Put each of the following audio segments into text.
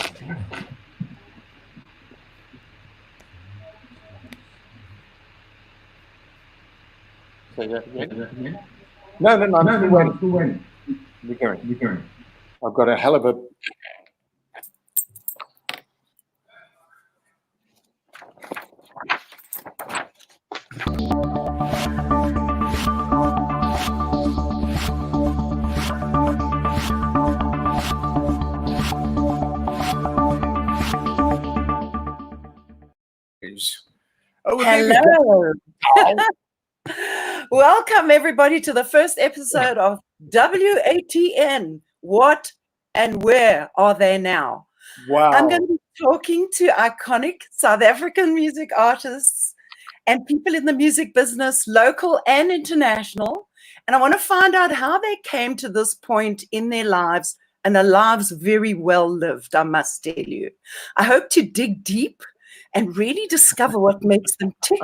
Say that again? No, I'm still waiting. We're going. I've got a hell of a... Hello. Welcome everybody to the first episode of WATN. What and where are they now? Wow. I'm going to be talking to iconic South African music artists and people in the music business, local and international. And I want to find out how they came to this point in their lives, and their lives very well lived, I must tell you. I hope to dig deep and really discover what makes them tick,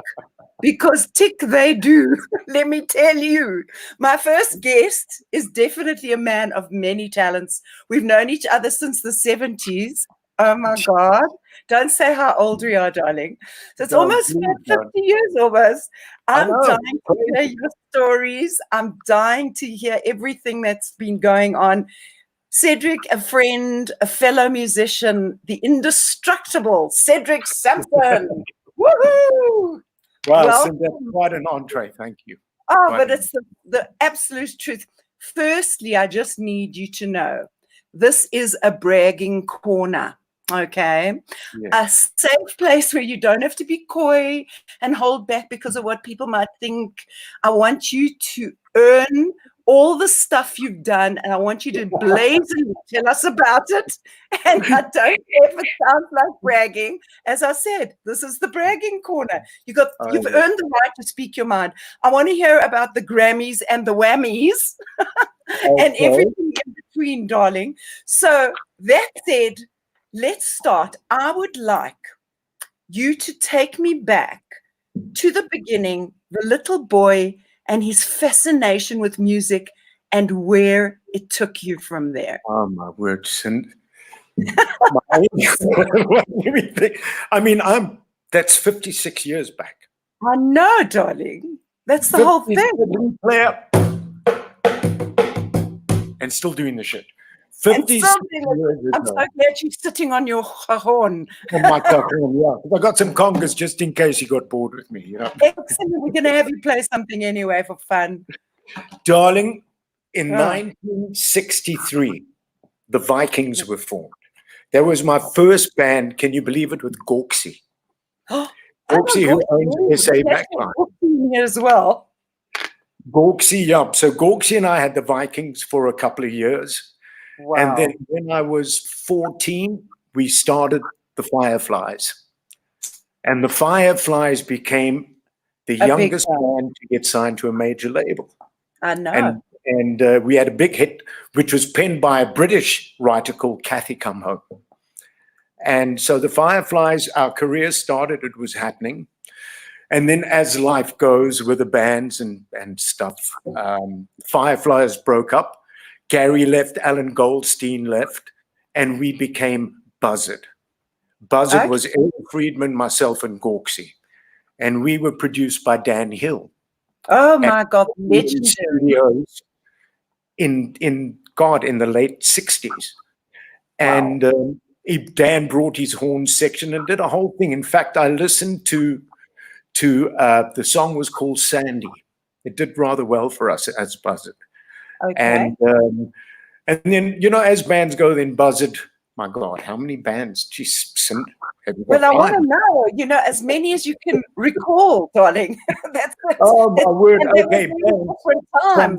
because tick they do. Let me tell you. My first guest is definitely a man of many talents. We've known each other since the 70s. Oh my God. Don't say how old we are, darling. So it's almost 50 years almost. I'm dying to hear your stories. I'm dying to hear everything that's been going on. Cedric, a friend, a fellow musician, the indestructible Cedric Samson. Woohoo! Wow, so that's quite an entree. Thank you. Oh, but it's the absolute truth. Firstly, I just need you to know this is a bragging corner, okay? Yes. A safe place where you don't have to be coy and hold back because of what people might think. I want you to earn all the stuff you've done, and I want you to blazingly tell us about it. And I don't care if it sounds like bragging. As I said, this is the bragging corner. You've earned the right to speak your mind. I want to hear about the Grammys and the whammies and everything in between, darling. So that said, let's start. I would like you to take me back to the beginning, the little boy and his fascination with music, and where it took you from there. Oh, my word. I mean, that's 56 years back. I know, darling. That's the whole thing. Player and still doing the shit. I'm so glad you're sitting on your horn. Oh my God, yeah. I got some congas just in case you got bored with me. You know? Excellent. We're going to have you play something anyway for fun. Darling, in 1963, the Vikings were formed. That was my first band, can you believe it, with Gorksy. Gorksy, who owns SA Backline. As well. Gorksy, yeah. So Gorksy and I had the Vikings for a couple of years. Wow. And then when I was 14, we started the Fireflies. And the Fireflies became the youngest band to get signed to a major label. I know. And we had a big hit, which was penned by a British writer called Cathy Come Home. And so the Fireflies, our career started, it was happening. And then as life goes with the bands and stuff, Fireflies broke up. Gary left, Alan Goldstein left, and we became Buzzard. Buzzard was Eric Friedman, myself, and Gorksy. And we were produced by Dan Hill. Oh, my God. Legendary. Studios in the late 60s. And Dan brought his horn section and did a whole thing. In fact, I listened to the song was called Sandy. It did rather well for us as Buzzard. Okay. And then, you know, as bands go, then Buzzard, my God, how many bands? Well, I want to know, you know, as many as you can recall, darling. That's my word. Okay. From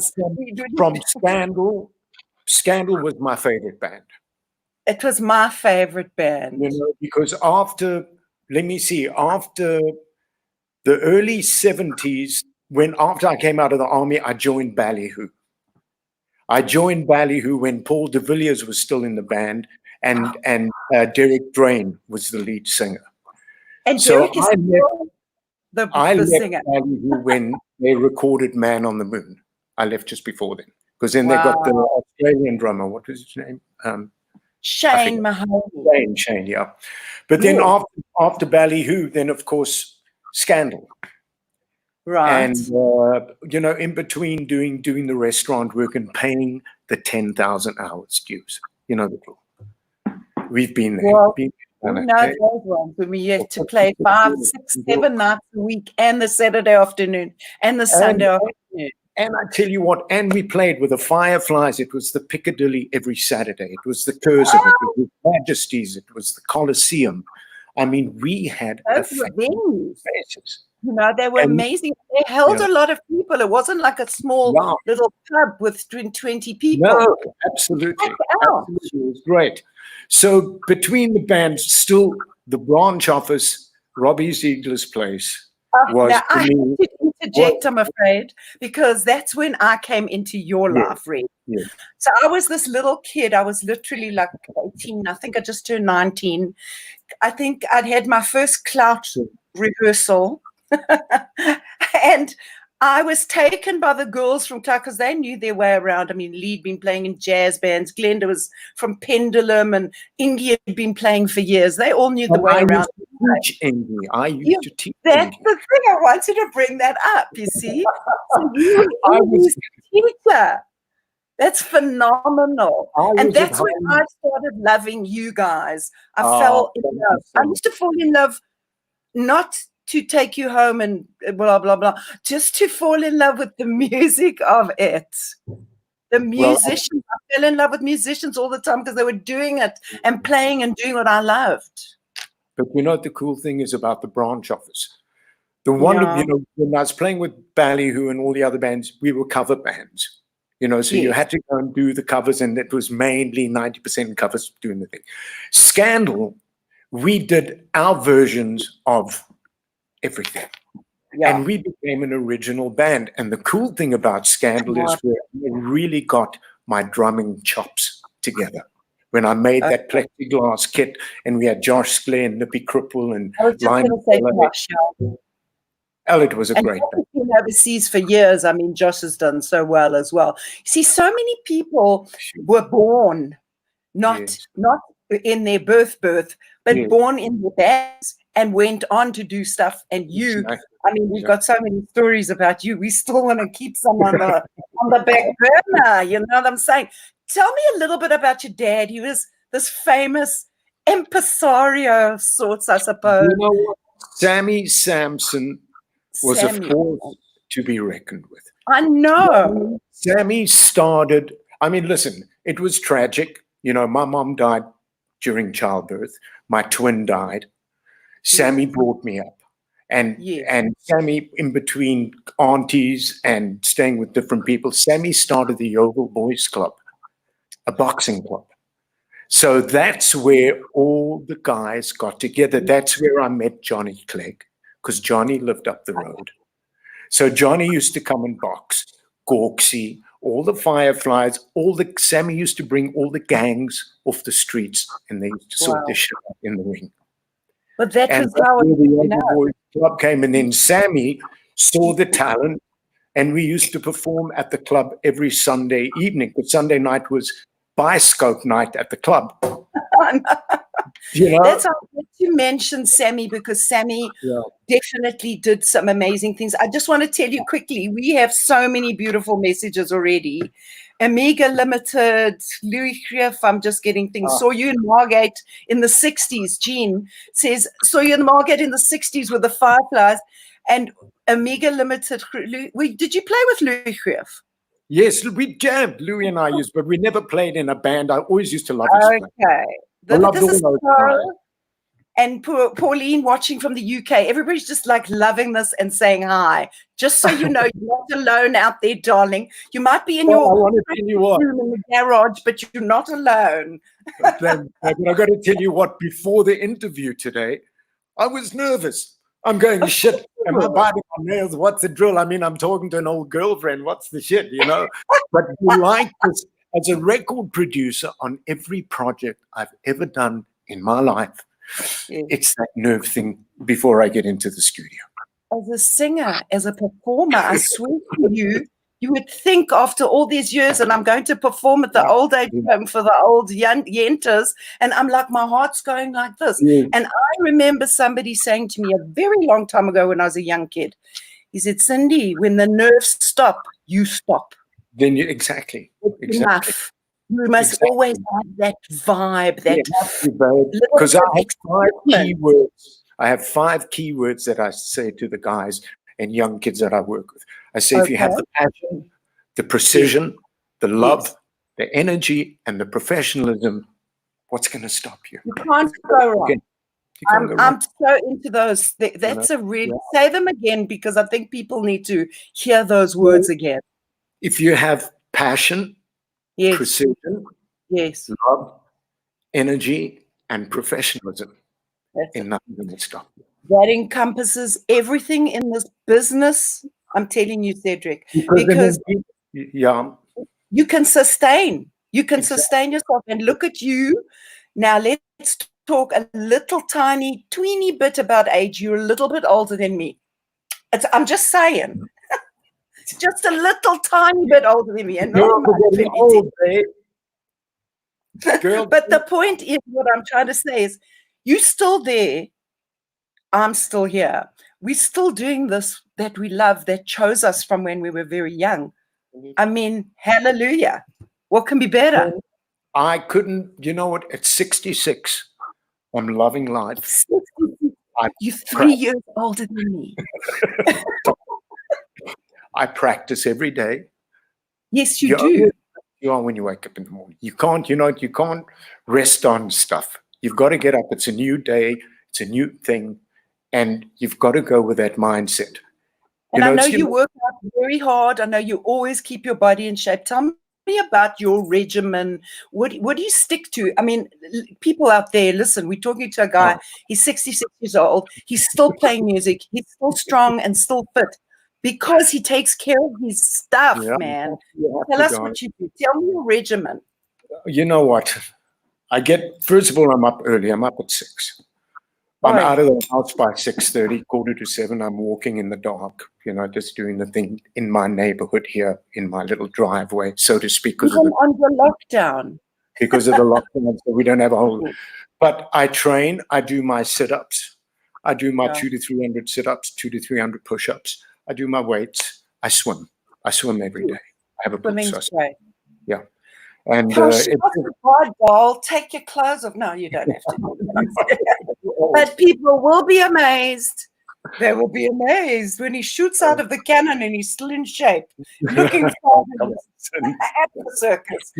Scandal. Scandal was my favorite band. It was my favorite band. You know, because after the early 70s, after I came out of the army, I joined Ballyhoo. I joined Ballyhoo when Paul de Villiers was still in the band, and Derek Drain was the lead singer. And so Derek is I left singer. Ballyhoo when they recorded Man on the Moon. I left just before then, because then they got the Australian drummer. What was his name? Shane Mahoney. Shane, yeah. But then after Ballyhoo, then of course Scandal. Right. And in between doing the restaurant work and paying the 10,000 hours dues. You know the drill. We've been there. Well, those ones when we had to play 5, 6, 7 nights a week, and the Saturday afternoon, and the Sunday afternoon. And I tell you what, and we played with the Fireflies. It was the Piccadilly every Saturday. It was the Curzon, it was the Majesties, it was the Coliseum. I mean, we had those were venues. Spaces. They were amazing. They held a lot of people. It wasn't like a small little pub with 20 people. No, absolutely. Absolutely. It was great. So between the bands, still the branch office, Robbie Ziegler's place, was now I have me, to interject, I'm afraid, because that's when I came into your life, Red. Yeah. So I was this little kid. I was literally like 18. I think I just turned 19. I think I'd had my first Clout rehearsal. And I was taken by the girls from Clout because they knew their way around. I mean, Lee'd been playing in jazz bands. Glenda was from Pendulum, and Ingie had been playing for years. They all knew the way around. I used to teach. That's the thing. I wanted to bring that up, you see. So you was a teacher. That's phenomenal. And that's when I started loving you guys. I fell in love. I used to fall in love, not to take you home and blah, blah, blah, just to fall in love with the music of it. The musicians, I fell in love with musicians all the time because they were doing it and playing and doing what I loved. But you know what the cool thing is about the branch office? The wonder, when I was playing with Ballyhoo and all the other bands, we were cover bands. So you had to go and do the covers, and it was mainly 90% covers doing the thing. Scandal, we did our versions of everything. Yeah. And we became an original band. And the cool thing about Scandal is where I really got my drumming chops together. When I made that plexiglass kit, and we had Josh Sclair and Nippy Cripple and it was a great band. Been overseas for years. I mean, Josh has done so well as well. See, so many people were born not in their birth, but born in the bands and went on to do stuff. And you, I mean, we've got so many stories about you. We still want to keep some on the back burner. You know what I'm saying? Tell me a little bit about your dad. He was this famous impresario of sorts, I suppose. You know what? Sammy Samson was a force to be reckoned with. I know. Sammy started, I mean, listen, it was tragic. My mom died during childbirth. My twin died. Sammy brought me up. And Sammy, in between aunties and staying with different people, Sammy started the Yeovil Boys Club, a boxing club. So that's where all the guys got together. That's where I met Johnny Clegg, because Johnny lived up the road. So Johnny used to come and box, Gorksy, all the Fireflies, Sammy used to bring all the gangs off the streets, and they used to sort this shit out in the ring. But that was how the Boys Club came, and then Sammy saw the talent, and we used to perform at the club every Sunday evening, because Sunday night was Biscope night at the club. That's how you mentioned Sammy, because Sammy definitely did some amazing things. I just want to tell you quickly, we have so many beautiful messages already. Amiga Limited, Louis Grief, I'm just getting things. Saw you in Margate in the 60s. Jean says, saw you in Margate in the 60s with the Fireflies. And Amiga Limited, did you play with Louis Grief? Yes, we jammed, Louis and I used, but we never played in a band. I always used to love his play. I loved all those guys. And Pauline watching from the UK, everybody's just like loving this and saying hi. Just so you know, you're not alone out there, darling. You might be in your room in the garage, but you're not alone. But I've got to tell you what, before the interview today, I was nervous. I'm going, shit, am I biting my nails? What's the drill? I mean, I'm talking to an old girlfriend. What's the shit, But like this, as a record producer on every project I've ever done in my life, it's that nerve thing before I get into the studio. As a singer, as a performer, I swear to you, You would think after all these years, and I'm going to perform at the old age home for the old yentas, and I'm like, my heart's going like this. Yes. And I remember somebody saying to me a very long time ago when I was a young kid, he said, Cindy, when the nerves stop, you stop. Then you exactly. Enough. You must always have that vibe, that because I have 5 keywords. I have 5 keywords that I say to the guys and young kids that I work with. I say, if you have the passion, the precision, the love, the energy, and the professionalism, what's going to stop you? You can't go wrong. I'm so into those. That's a really, say them again, because I think people need to hear those words again. If you have passion, precision, love, energy, and professionalism, and nothing will stop you. That encompasses everything in this business. I'm telling you, Cedric, because you can sustain. You can sustain yourself. And look at you. Now let's talk a little tiny, tweeny bit about age. You're a little bit older than me. I'm just saying. It's just a little tiny bit older than me. And not but the point is, what I'm trying to say is, you're still there. I'm still here. We're still doing this that we love, that chose us from when we were very young. I mean, hallelujah. What can be better? I couldn't, you know what? At 66, I'm loving life. You're 3 years older than me. I practice every day. Yes, you do. You are when you wake up in the morning. You can't, you can't rest on stuff. You've got to get up. It's a new day. It's a new thing. And you've got to go with that mindset. And I know you work out very hard. I know you always keep your body in shape. Tell me about your regimen. What do you stick to? I mean, people out there, listen, we're talking to a guy. He's 66 years old. He's still playing music. He's still strong and still fit because he takes care of his stuff, man. Tell us what you do. Tell me your regimen. You know what? First of all, I'm up early. I'm up at 6. I'm out of the house by 6:30, 6:45. I'm walking in the dark, just doing the thing in my neighborhood here, in my little driveway, so to speak. Even on the lockdown. Because of the lockdown, so we don't have a whole. But I train. I do my sit-ups. I do my 200 to 300 sit-ups, 200 to 300 push-ups. I do my weights. I swim. I swim every day. I have a pool. Yeah. And hard ball, take your clothes off. No, you don't have to. But people will be amazed. They will be amazed when he shoots out of the cannon and he's still in shape, looking fabulous at the circus.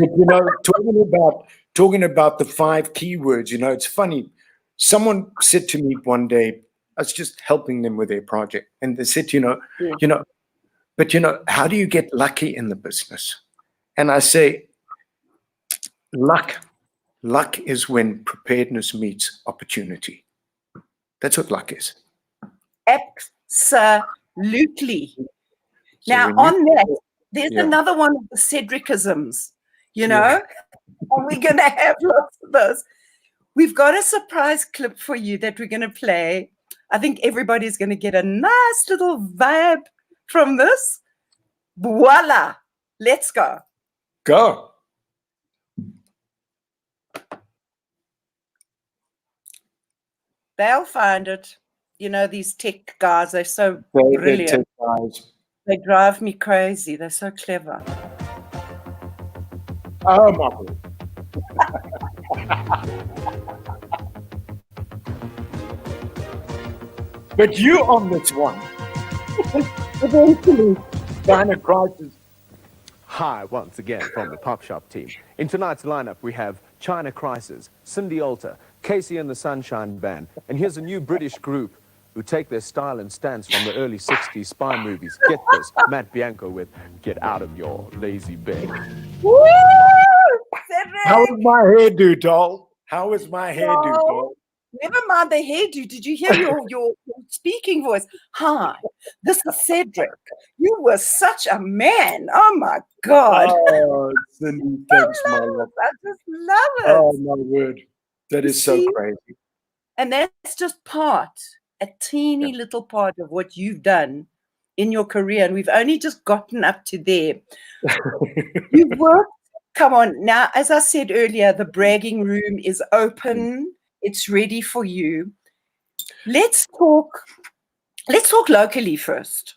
Talking about the 5 keywords, it's funny. Someone said to me one day, I was just helping them with their project, and they said, but how do you get lucky in the business? And I say, luck is when preparedness meets opportunity. That's what luck is. Absolutely. Now, on that, there's another one of the Cedricisms, and we're going to have lots of those. We've got a surprise clip for you that we're going to play. I think everybody's going to get a nice little vibe from this. Voila. Let's go. Go. They'll find it. These tech guys, they're so brilliant. They drive me crazy. They're so clever. Oh, my God. But you on this one. Eventually. China Crisis. Hi, once again from the Pop Shop team. In tonight's lineup, we have China Crisis, Cindy Alter, Casey and the Sunshine Band, and here's a new British group who take their style and stance from the early 60s spy movies. Get this, Matt Bianco with Get Out of Your Lazy Bed. Woo! How is my hairdo, doll? How is my hairdo, doll? Never mind the hairdo. Did you hear your speaking voice? Hi, this is Cedric. You were such a man. Oh, my God. Oh, Cindy, thanks, my love. I just love it. Oh, my word. That is so crazy. And that's just a teeny little part of what you've done in your career, and we've only just gotten up to there. You've worked, come on. Now, as I said earlier, the bragging room is open. It's ready for you. Let's talk locally first.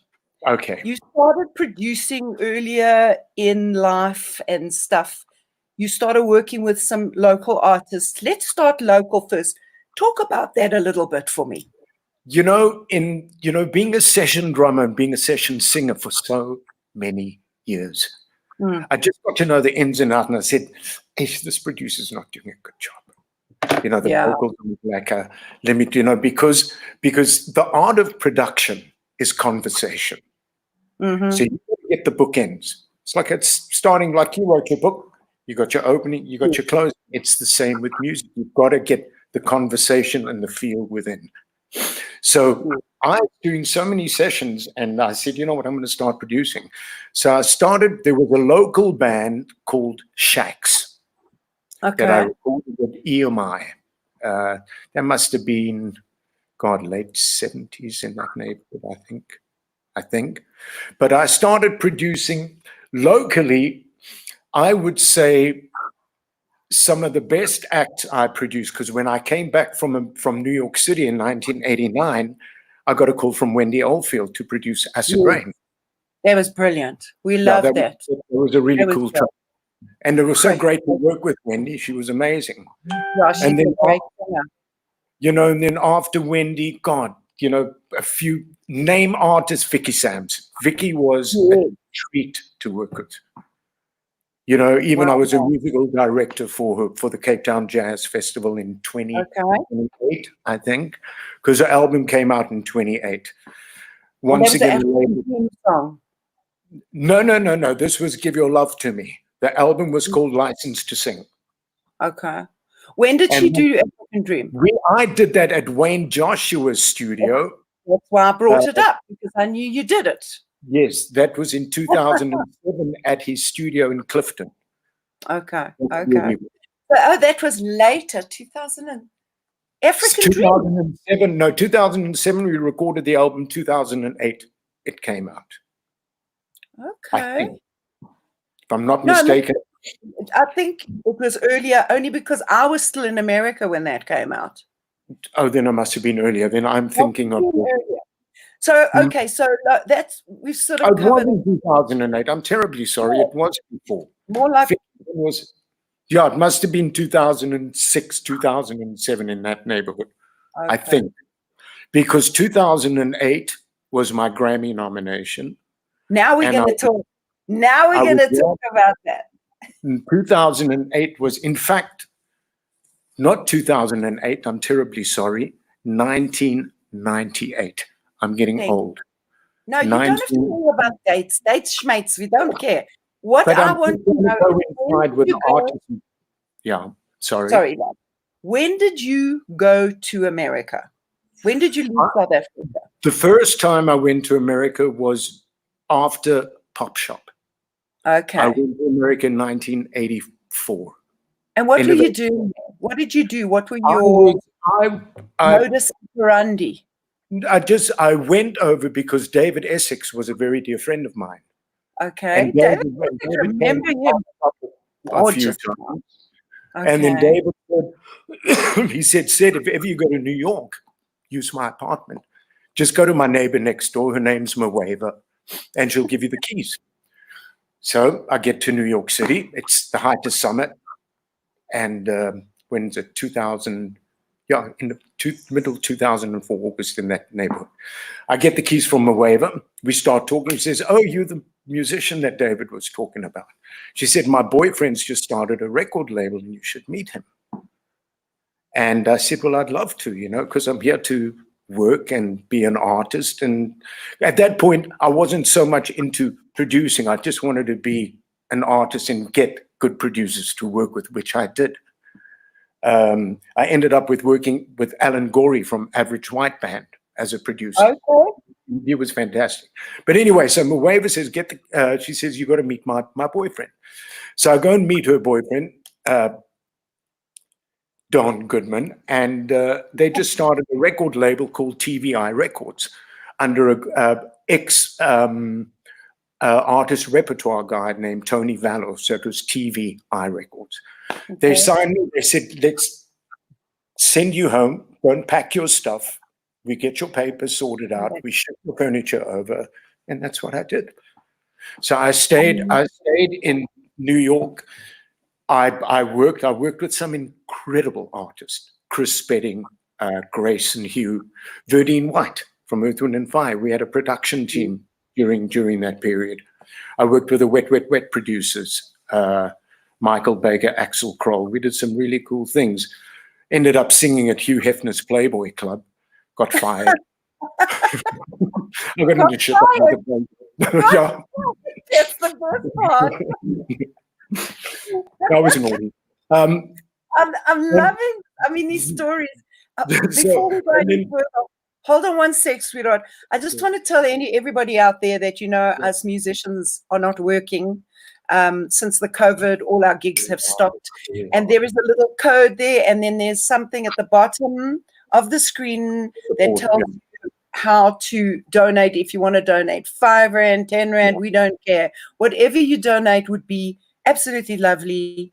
Okay. You started producing earlier in life and stuff. You started working with some local artists. Let's start local first. Talk about that a little bit for me. Being a session drummer and being a session singer for so many years, I just got to know the ins and outs, and I said, this producer's not doing a good job. The vocals like a limit, because the art of production is conversation. So you get the bookends. It's starting like you wrote your book. You got your opening, you got your closing. It's the same with music. You've got to get the conversation and the feel within. So I was doing so many sessions, and I said, you know what, I'm going to start producing. So I started, there was a local band called Shacks that I recorded with EMI. That must have been, late 70s in that neighborhood, I think. But I started producing locally. I would say some of the best acts I produced, because when I came back from New York City in 1989, I got a call from Wendy Oldfield to produce Acid Rain. That was brilliant. We loved that. It was a really cool track. And it was so great to work with Wendy. She was amazing. Yeah, she's and then, a great singer. And then after Wendy, a few name artists, Vicky Samson. Vicky was a treat to work with. Even I was a musical director for the Cape Town Jazz Festival in 2008, I think, because the album came out in 28. Once again, song. No. This was "Give Your Love to Me." The album was called "License to Sing." Okay. When did she do African Dream? I did that at Wayne Joshua's studio. That's why I brought it up, because I knew you did it. Yes, that was in 2007 at his studio in Clifton. Okay. That was later, 2000 African Dream. 2007. No, 2007. We recorded the album. 2008, it came out. Okay. I think, if I'm not mistaken. I think it was earlier, only because I was still in America when that came out. Oh, then it must have been earlier. Then I'm thinking of earlier. So, okay, so that's, we've sort of covered. It was in 2008. I'm terribly sorry. It was before. More like it must have been 2006, 2007 in that neighborhood, I think. Because 2008 was my Grammy nomination. Now we're going to talk. Now we're going to talk about that. 2008 was, in fact, not 2008. I'm terribly sorry. 1998. I'm getting old. No, you don't have to worry about dates. Dates, schmates, we don't care. What I want to know is, yeah, sorry. Sorry, love. When did you go to America? When did you leave South Africa? The first time I went to America was after Pop Shop. Okay. I went to America in 1984. And what were you doing? What did you do? What were your modus operandi? I went over because David Essex was a very dear friend of mine. Okay. And David remember him a few times. Okay. And then David said, he said, if ever you go to New York, use my apartment. Just go to my neighbor next door. Her name's Maweva, and she'll give you the keys. So I get to New York City. It's the height of summer. And when's it? 2000, in the middle 2004, August, in that neighborhood. I get the keys from Maweva. We start talking. She says, oh, you're the musician that David was talking about. She said, my boyfriend's just started a record label and you should meet him. And I said, well, I'd love to, because I'm here to work and be an artist. And at that point, I wasn't so much into producing. I just wanted to be an artist and get good producers to work with, which I did. I ended up working with Alan Gorey from Average White Band as a producer. Okay. He was fantastic. But anyway, so Maweva says, she says, you got to meet my boyfriend. So I go and meet her boyfriend, Don Goodman, and they just started a record label called TVI Records under artist repertoire guy named Tony Vallo, so it was TV Records. They signed me, they said, let's send you home, don't pack your stuff, we get your papers sorted out, we ship the furniture over, and that's what I did. So I stayed in New York. I worked with some incredible artists, Chris Spedding, Grace and Hugh, Verdine White from Earth, Wind and Fire. We had a production team during that period. I worked with the Wet, Wet, Wet producers, Michael Baker, Axel Kroll. We did some really cool things. Ended up singing at Hugh Hefner's Playboy Club. Got fired. I got into shit. Yeah. That's the best part. That was naughty. I'm loving, I mean, these stories. Before we go any further, hold on one sec, sweetheart. I just want to tell everybody out there that, you know, us musicians are not working. Since the COVID, all our gigs have stopped. And there is a little code there, and then there's something at the bottom of the screen that tells you how to donate. If you want to donate 5 Rand, 10 Rand, we don't care. Whatever you donate would be absolutely lovely.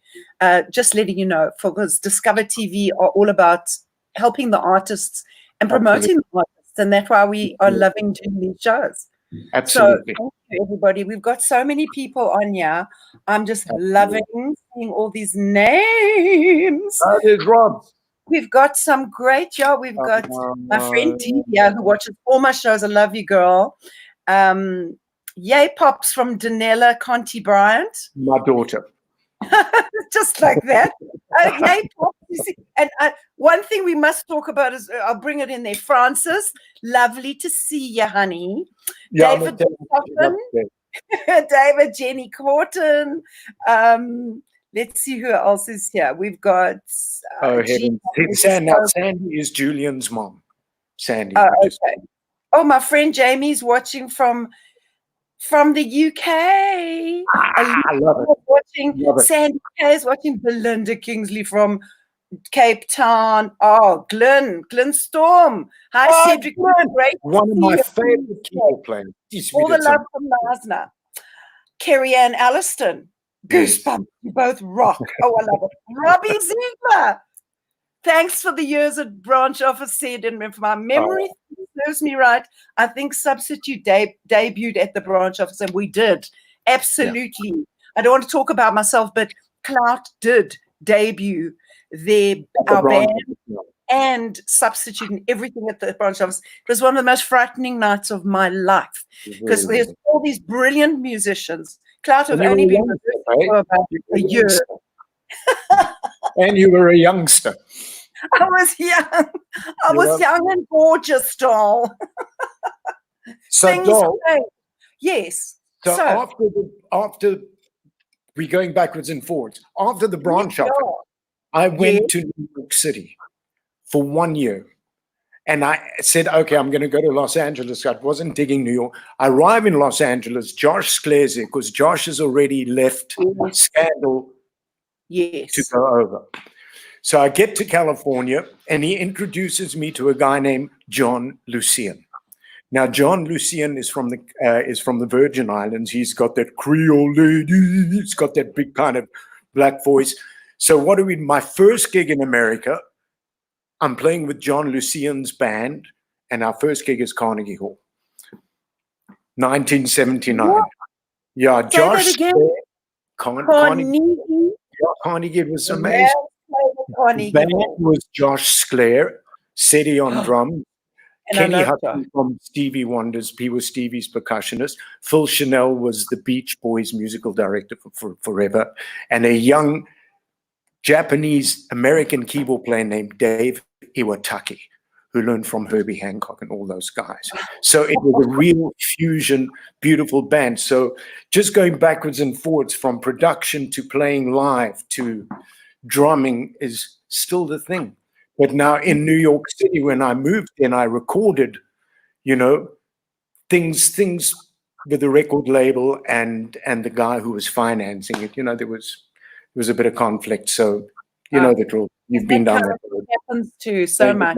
Just letting you know, because Discover TV are all about helping the artists and promoting the artists, and that's why we are loving doing these shows. Absolutely. So thank you, everybody. We've got so many people on here. I'm just loving seeing all these names. That is Rob. We've got some great job. We've got my friend Divya, who watches all my shows. I love you, girl. Yay Pops from Danella Conti Bryant. My daughter. Just like that. Yay Pops. You see, and one thing we must talk about is, I'll bring it in there, Francis. Lovely to see you, honey. Yeah, David Coffin, David, Jenny Corton. Let's see who else is here. We've got Sandy is Julian's mom. Sandy. Okay. Oh, my friend Jamie's watching from the UK. I love it. Sandy Kay is watching. Belinda Kingsley from Cape Town. Oh, Glenn Storm. Hi, Cedric. Great. One of my favorite keyboard players. All the love from Nasna. Kerry Ann Alliston. Goosebumps. You both rock. Oh, I love it. Robbie Ziegler. Thanks for the years at branch office, said, and if my memory serves me right, I think Substitute debuted at the branch office, and we did. Absolutely. Yeah. I don't want to talk about myself, but Clout did debut our band and Substitute and everything at the branch office. It was one of the most frightening nights of my life, because there's all these brilliant musicians. Clout have only been with us for about a year. And you were a youngster. I was young. I was young and gorgeous, doll. So, doll. Yes. So after we're going backwards and forwards, after the branch office, I went to New York City for 1 year. And I said, okay, I'm going to go to Los Angeles. I wasn't digging New York. I arrive in Los Angeles. Josh Sklares, because Josh has already left Scandal to go over. So I get to California, and he introduces me to a guy named John Lucien. Now, John Lucien is from the Virgin Islands. He's got that Creole lady. He's got that big kind of black voice. So my first gig in America, I'm playing with John Lucien's band, and our first gig is Carnegie Hall, 1979. What? Yeah, Josh. Carnegie was amazing. The band was Josh Sklair, Seti on drums, Kenny Hudson from Stevie Wonders. He was Stevie's percussionist. Phil Chanel was the Beach Boys musical director for forever, and a young Japanese-American keyboard player named Dave Iwataki, who learned from Herbie Hancock and all those guys. So it was a real fusion, beautiful band. So just going backwards and forwards from production to playing live to drumming is still the thing. But now in New York City, when I moved in, I recorded, things with the record label and the guy who was financing it. There was a bit of conflict. So you know the drill. You've been down that road. Happens too so much.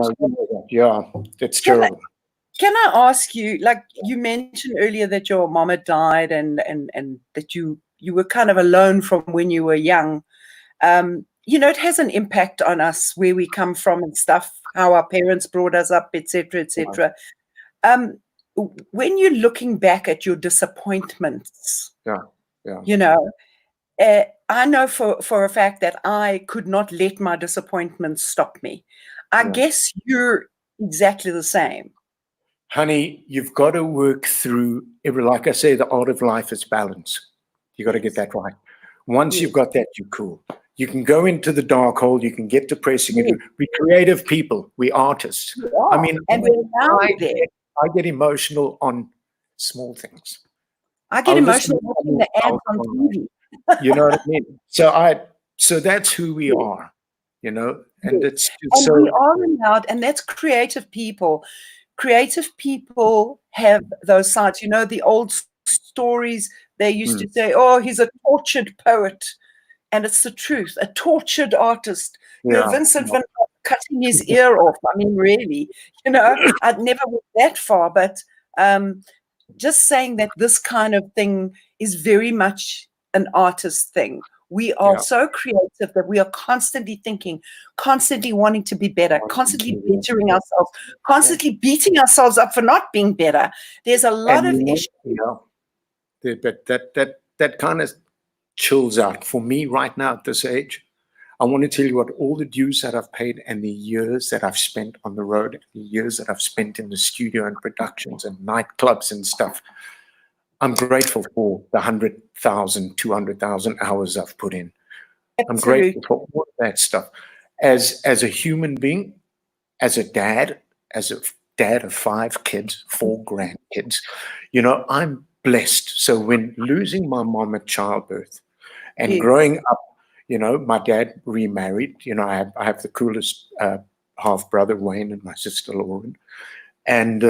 Yeah, it's terrible. Can I ask you, like you mentioned earlier that your mama died and that you were kind of alone from when you were young. You know, it has an impact on us where we come from and stuff, how our parents brought us up, etc., etc. When you're looking back at your disappointments, you know, I know for a fact that I could not let my disappointments stop me. I guess you're exactly the same. Honey, you've got to work through like I say, the art of life is balance. You got to get that right. Once you've got that, you're cool. You can go into the dark hole. You can get depressing. We're creative people. We're artists. I mean, and I get emotional on small things. I get emotional watching the ads on TV. You know what I mean? So that's who we are, you know, and it's and we are allowed, and that's creative people. Creative people have those sides. You know, the old stories, they used to say, oh, he's a tortured poet. And it's the truth, a tortured artist. You know, Vincent van Gogh cutting his ear off. I mean, really, you know, I'd never went that far, but just saying that this kind of thing is very much an artist thing. We are so creative that we are constantly thinking, constantly wanting to be better, constantly bettering ourselves, constantly beating ourselves up for not being better. There's a lot of issues. But that kind of chills out for me right now at this age. I want to tell you what, all the dues that I've paid and the years that I've spent on the road, the years that I've spent in the studio and productions and nightclubs and stuff, I'm grateful for the 100,000, 200,000 hours I've put in. Absolutely. I'm grateful for all of that stuff. As a human being, as a dad of 5 kids, 4 grandkids, you know, I'm blessed. So when losing my mom at childbirth and growing up, you know, my dad remarried. You know, I have the coolest half brother, Wayne, and my sister, Lauren. And,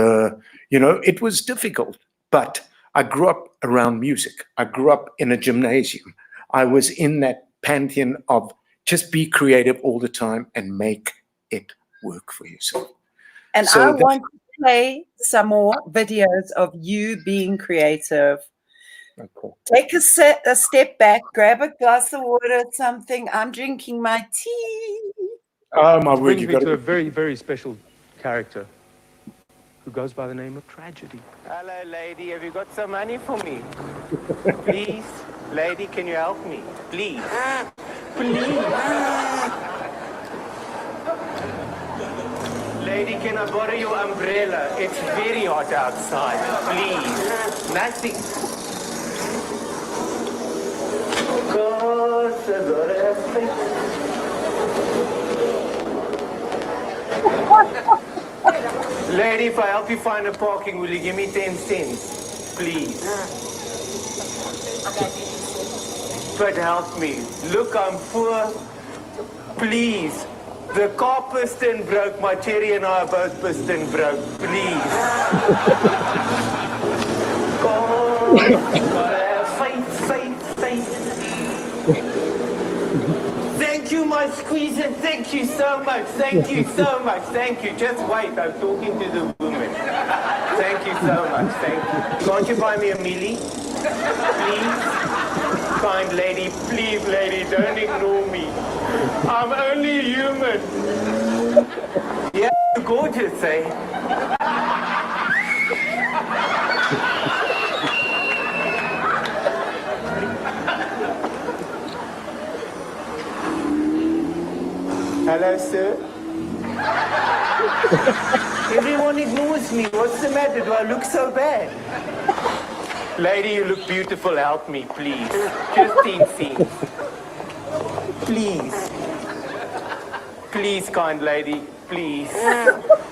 you know, it was difficult, but I grew up around music. I grew up in a gymnasium. I was in that pantheon of just be creative all the time and make it work for yourself. And so I want to play some more videos of you being creative. Okay. Take a step back, grab a glass of water, something. I'm drinking my tea. Oh, my word. You got to a very, very special character who goes by the name of Tragedy. Hello, lady. Have you got some money for me? Please? Lady, can you help me? Please. Please. Lady, can I borrow your umbrella? It's very hot outside. Please. Nothing. Lady, if I help you find a parking, will you give me 10 cents? Please. But help me. Look, I'm poor. Please. The car piston broke. My cherry and I are both piston broke. Please. Faith. Thank you, my squeezer. Thank you so much. Thank you so much. Thank you. Just wait. I'm talking to the woman. Thank you so much. Thank you. Can't you buy me a mealie? Please? Kind lady. Please, lady. Don't ignore me. I'm only human. Yeah, you're gorgeous, eh? Hello, sir. Everyone ignores me. What's the matter? Do I look so bad? Lady, you look beautiful. Help me, please. Just 10 cents. Please. Please, kind lady. Please.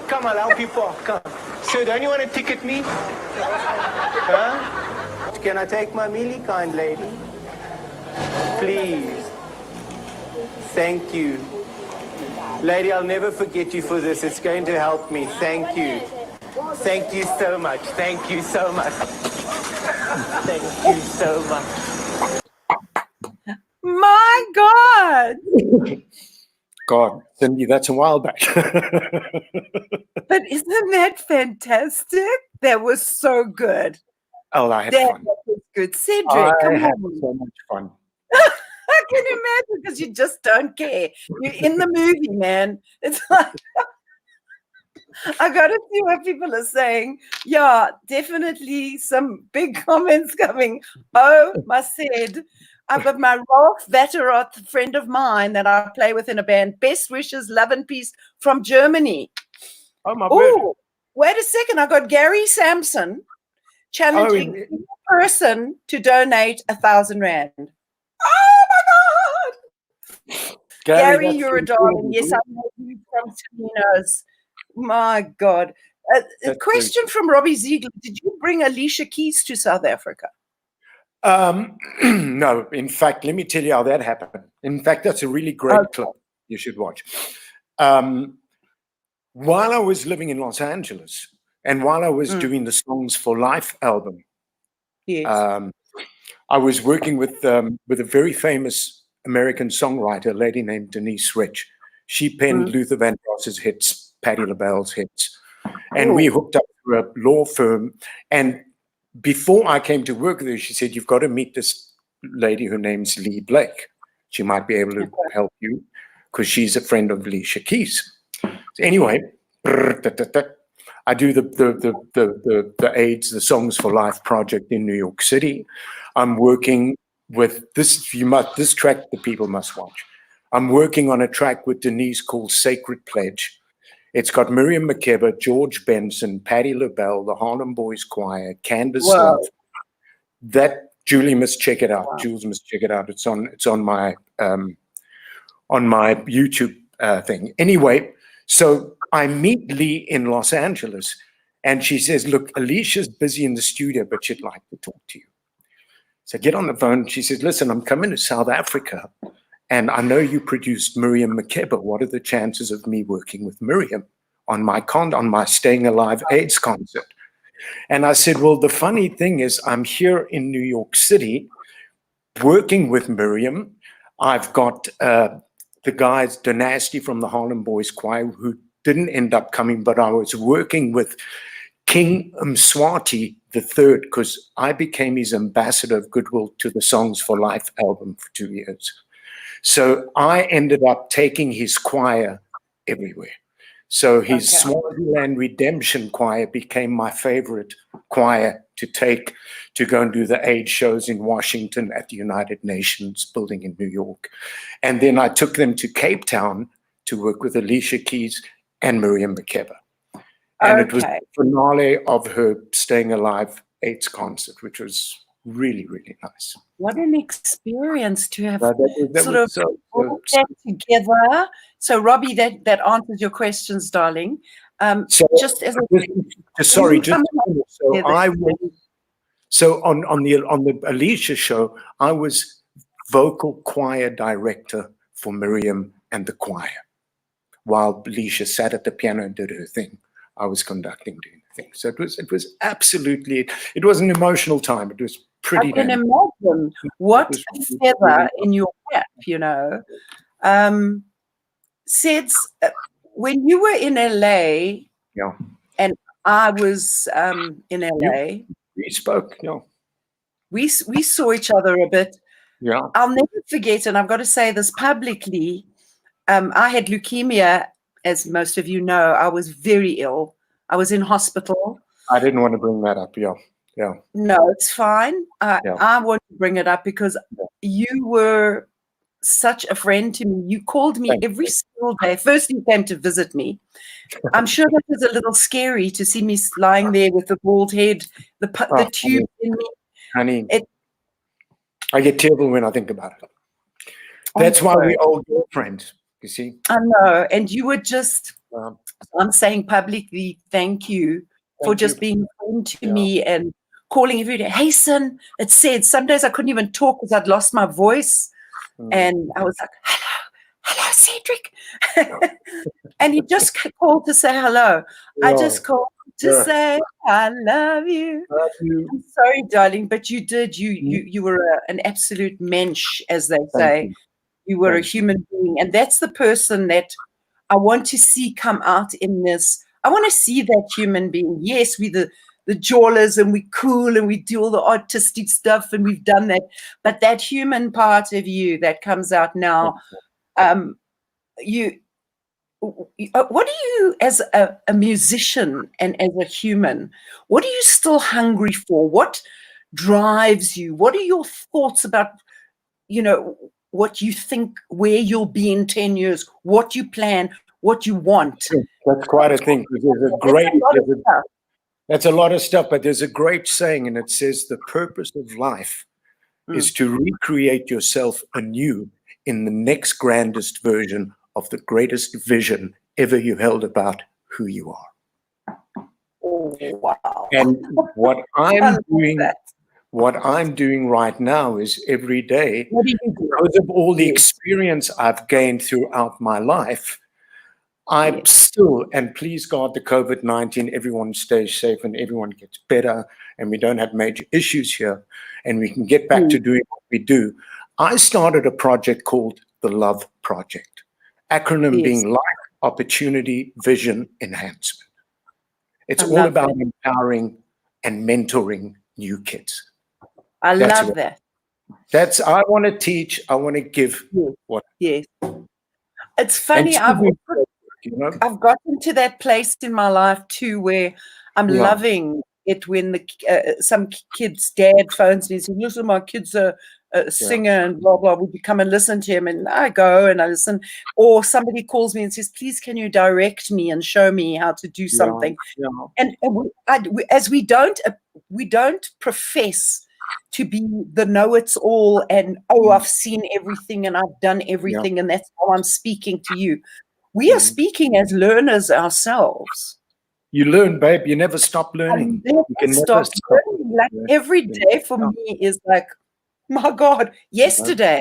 Come, I'll help you park. Come. Sir, don't you want to ticket me? Huh? Can I take my mealie, kind lady? Please. Thank you. Lady, I'll never forget you for this. It's going to help me. Thank you. Thank you so much. Thank you so much. Thank you so much. My God. God, Cindy, that's a while back. But isn't that fantastic? That was so good. Oh, I had That fun. was good. Cedric, I come had on. so much fun. I can imagine, because you just don't care. You're in the movie, man. It's like, I got to see what people are saying. Yeah, definitely some big comments coming. Oh, my said. But my Rolf Vatteroth, friend of mine that I play with in a band, best wishes, love and peace from Germany. Oh, my word. Oh, wait a second. I got Gary Samson challenging any person to donate 1,000 rand. Oh my God. Gary, you're a darling. Yes, I know you from Toninos. My God. A question from Robbie Ziegler. Did you bring Alicia Keys to South Africa? No, in fact, let me tell you how that happened. In fact, that's a really great clip you should watch. While I was living in Los Angeles and while I was doing the Songs for Life album, yes. I was working with a very famous American songwriter, a lady named Denise Rich. She penned Luther Vandross's hits, Patti LaBelle's hits, and we hooked up to a law firm. And before I came to work with her, she said, "You've got to meet this lady. Her name's Lee Blake. She might be able to help you because she's a friend of Alicia Keys." So anyway, I do the AIDS, the Songs for Life project in New York City. I'm working with this. This track the people must watch. I'm working on a track with Denise called Sacred Pledge. It's got Miriam Makeba, George Benson, Patti LaBelle, the Harlem Boys Choir, Candace Love. That Julie must check it out. Jules must check it out. It's on my YouTube thing. Anyway, so I meet Lee in Los Angeles, and she says, "Look, Alicia's busy in the studio, but she'd like to talk to you." So I get on the phone. She says, "Listen, I'm coming to South Africa, and I know you produced Miriam Makeba. What are the chances of me working with Miriam on my Staying Alive AIDS concert?" And I said, "Well, the funny thing is I'm here in New York City working with Miriam. I've got the guys, Dynasty from the Harlem Boys Choir, who didn't end up coming, but I was working with King Mswati III because I became his ambassador of goodwill to the Songs for Life album for 2 years. So I ended up taking his choir everywhere. So his Swaziland Redemption Choir became my favorite choir to take to go and do the AIDS shows in Washington at the United Nations building in New York. And then I took them to Cape Town to work with Alicia Keys and Miriam Makeba. And it was the finale of her Staying Alive AIDS concert, which was really, really nice. What an experience to have put that together. So, Robbie, that answers your questions, darling. So on the Alicia show, I was vocal choir director for Miriam and the choir. While Alicia sat at the piano and did her thing, I was conducting, doing the thing. So it was absolutely, it was an emotional time. It was pretty. I can imagine what a feather in your cap, you know. Seds, when you were in LA, and I was in LA, we spoke, we saw each other a bit. Yeah, I'll never forget, and I've got to say this publicly. I had leukemia, as most of you know. I was very ill. I was in hospital. I didn't want to bring that up. Yeah. No, it's fine. I want to bring it up because you were such a friend to me. You called me every single day. First, you came to visit me. I'm sure that was a little scary to see me lying there with the bald head, the tube in me. Honey, I get tearful when I think about it. That's why we're old girlfriends, you see. I know. And you were just, I'm saying publicly, thank you for just being a friend to me and calling every day. Hey, son, it said, some days I couldn't even talk because I'd lost my voice. And I was like, hello, Cedric. And he just called to say hello. I just called to say, I love you. I'm sorry, darling, but you did. You were an absolute mensch, as they say. You were a Thank you. human being. And that's the person that I want to see come out in this. I want to see that human being. Yes, we the jawlers and we cool and we do all the artistic stuff and we've done that. But that human part of you that comes out now, what do you, as a musician and as a human, what are you still hungry for? What drives you? What are your thoughts about, what you think, where you'll be in 10 years, what you plan, what you want? That's quite a thing. That's a lot of stuff, but there's a great saying, and it says the purpose of life is to recreate yourself anew in the next grandest version of the greatest vision ever you held about who you are. Oh, wow. And what I'm doing right now is every day, because of all the experience I've gained throughout my life, I'm still, and please God, the COVID-19, everyone stays safe and everyone gets better and we don't have major issues here and we can get back to doing what we do. I started a project called the Love Project, acronym being Life, Opportunity, Vision, Enhancement. It's all about empowering and mentoring new kids. I love that. I want to teach, I want to give what. Yes. It's funny, I've gotten to that place in my life too where I'm loving it when some kid's dad phones me and says, listen, my kid's a singer and blah, blah, would you come and listen to him? And I go and I listen. Or somebody calls me and says, please, can you direct me and show me how to do something? And as we don't profess to be the know-it-all and, I've seen everything and I've done everything and that's how I'm speaking to you. We are speaking as learners ourselves. You learn, babe. You never stop learning. You never stop learning. Like every day for me is like, my God. Yesterday,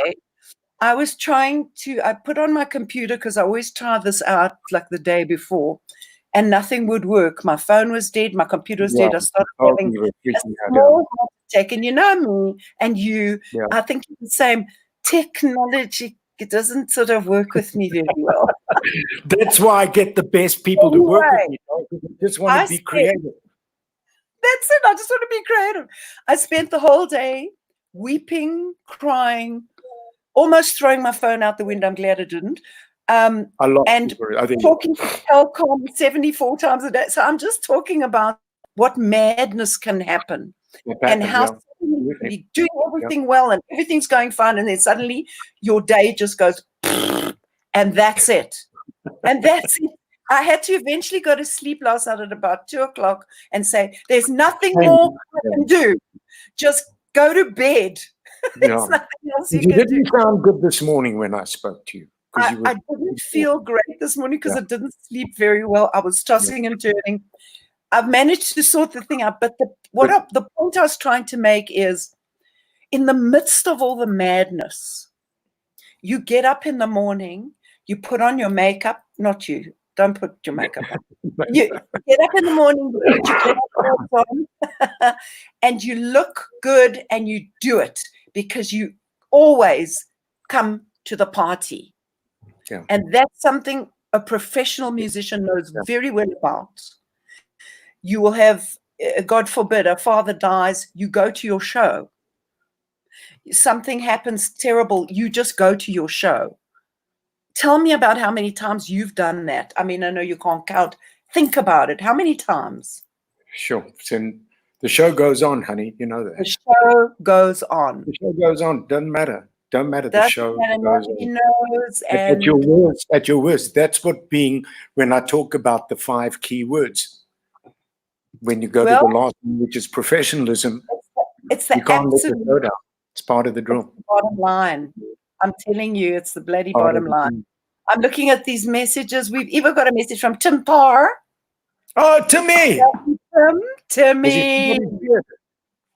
I was I put on my computer because I always try this out like the day before, and nothing would work. My phone was dead. My computer was dead. I started having a small heart attack. And you know me and you, I think it's the same technology. It doesn't sort of work with me very well. That's why I get the best people to work with me. I just want to be creative. That's it. I just want to be creative. I spent the whole day weeping, crying, almost throwing my phone out the window. I'm glad I didn't. And talking to Telcom 74 times a day. So I'm just talking about what madness can happen and how you're doing everything well and everything's going fine, and then suddenly your day just goes and that's it. And that's it. I had to eventually go to sleep last night at about 2:00 and say, there's nothing more I can do. Just go to bed. There's nothing else you can do. You didn't sound good this morning when I spoke to you. I didn't feel great this morning because I didn't sleep very well. I was tossing and turning. I've managed to sort the thing out, but the point I was trying to make is, in the midst of all the madness, you get up in the morning, you put on your makeup, not you, don't put your makeup on. You get up in the morning, you put your clothes on, and you look good and you do it because you always come to the party. Yeah. And that's something a professional musician knows very well about. You will have, God forbid, a father dies, you go to your show. Something happens terrible, you just go to your show. Tell me about how many times you've done that. I mean, I know you can't count. Think about it. How many times? Sure. The show goes on, honey. You know that. The show goes on. The show goes on. Doesn't matter. Don't matter. The show goes on. Knows at your worst. That's when I talk about the 5 key words. When you go to the last one, which is professionalism, it's the you can't let it go down. It's part of the drill. Bottom line. I'm telling you, it's the bloody bottom line. I'm looking at these messages. We've even got a message from Tim Parr. Oh, Timmy! Timmy.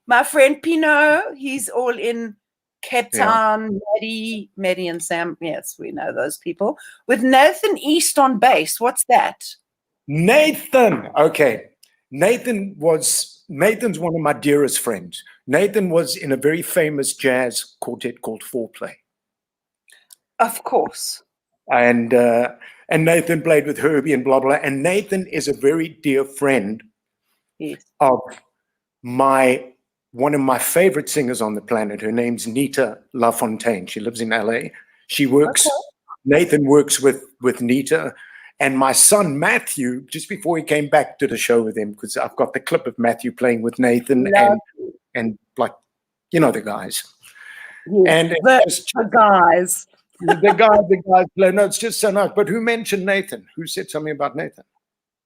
My friend Pino, he's all in Cape Town. Maddie and Sam. Yes, we know those people. With Nathan East on bass. What's that? Nathan. Okay. Nathan's one of my dearest friends. Nathan was in a very famous jazz quartet called Foreplay. Of course. And Nathan played with Herbie and blah, blah. And Nathan is a very dear friend Yes. of one of my favorite singers on the planet. Her name's Nita LaFontaine. She lives in LA. She works, Nathan works with Nita. And my son, Matthew, just before he came back, did a show with him, because I've got the clip of Matthew playing with Nathan and like, you know, the guys. Yes. And the guys. the guys play. No, it's just so nice. But who mentioned Nathan? Who said something about Nathan?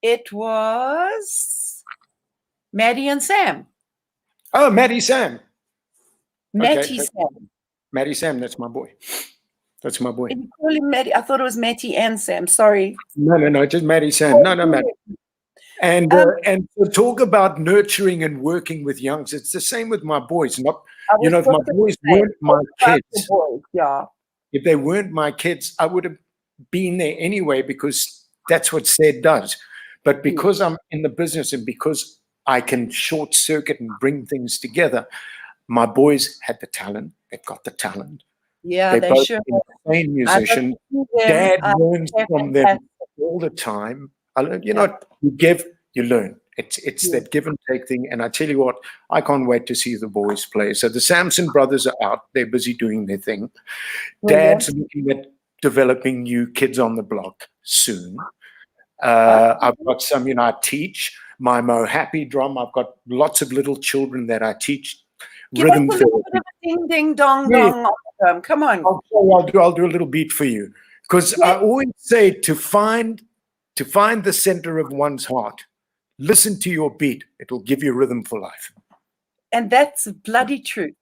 It was Maddie and Sam. Oh, Matty Sam. Matty Sam. Matty Sam, that's my boy. That's my boy. Did you call him Matty? I thought it was Matty and Sam. Sorry. No, just Matty Sam. No, Matty. And to talk about nurturing and working with youngs, it's the same with my boys. Not, you know, if my boys weren't my kids, if they weren't my kids, I would have been there anyway, because that's what SAID does. But because I'm in the business and because I can short circuit and bring things together, my boys had the talent. They've got the talent. Yeah, they're both insane musicians. Dad learns from them all the time. You know, you give, you learn. It's that give and take thing. And I tell you what, I can't wait to see the boys play. So the Samson brothers are out. They're busy doing their thing. Dad's looking at developing new kids on the block soon. I've got some, you know, I teach my Mo Happy drum. I've got lots of little children that I teach rhythm therapy. Ding, ding, dong, dong. Come on. I'll do a little beat for you. Because I always say to find the center of one's heart, listen to your beat. It'll give you rhythm for life. And that's bloody true.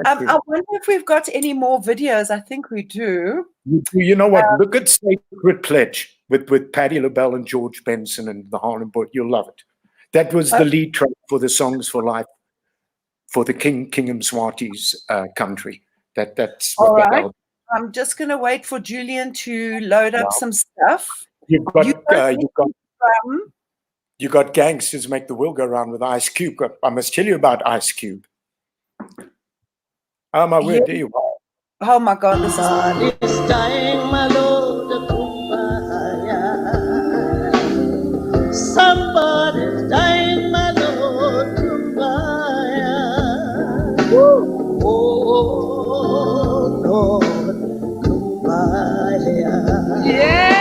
I wonder if we've got any more videos. I think we do. You know what? Look at Sacred Pledge with Patti LaBelle and George Benson and the Harlem Board. You'll love it. That was the lead track for the Songs for Life for the King Mswati's country. That's what that album. I'm just going to wait for Julian to load up some stuff. You got Gangsters Make the World Go Round with Ice Cube. I must tell you about Ice Cube. Oh my word, do you? Oh my God, this is dying, my Lord. Somebody's dying, my Lord. Oh Lord, kumbaya. Yeah.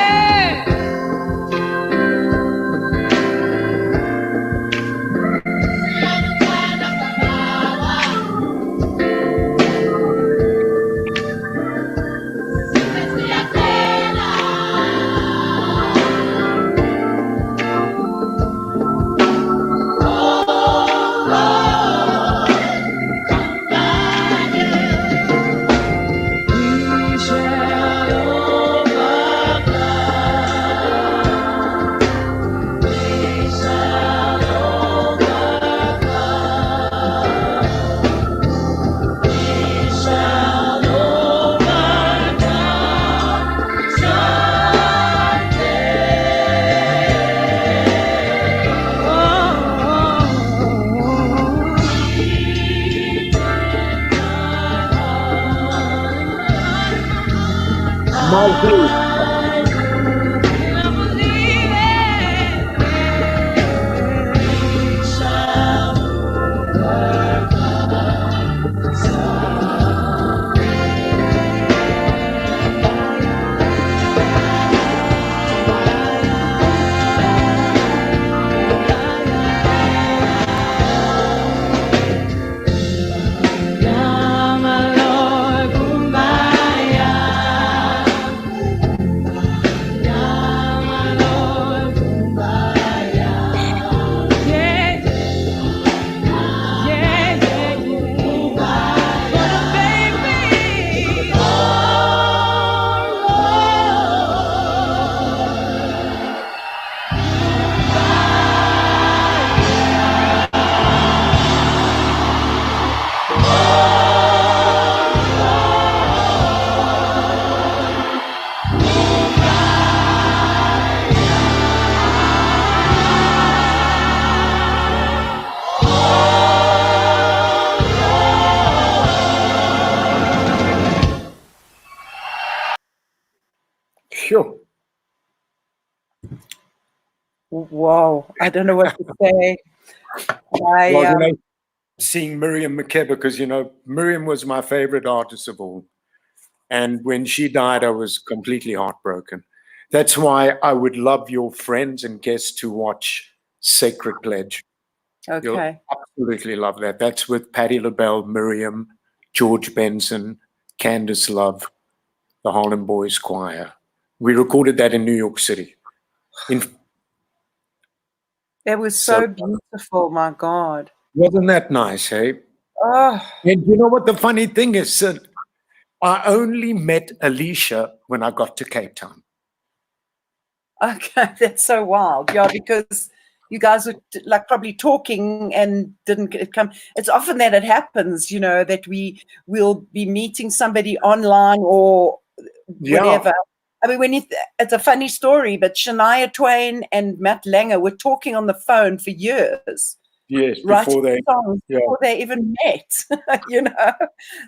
Whoa, I don't know what to say. Seeing Miriam Makeba, because, Miriam was my favorite artist of all. And when she died, I was completely heartbroken. That's why I would love your friends and guests to watch Sacred Pledge. Okay. You'll absolutely love that. That's with Patti LaBelle, Miriam, George Benson, Candace Love, the Harlem Boys Choir. We recorded that in New York City. It was so beautiful, my God. Wasn't that nice, hey? Oh. And you know what the funny thing is, Sid? I only met Alicia when I got to Cape Town. Okay, that's so wild. Yeah, because you guys were like probably talking and didn't come. It's often that it happens, that we'll be meeting somebody online or whatever. Yeah. I mean, it's a funny story, but Shania Twain and Matt Langer were talking on the phone for years. Yes, before they even met,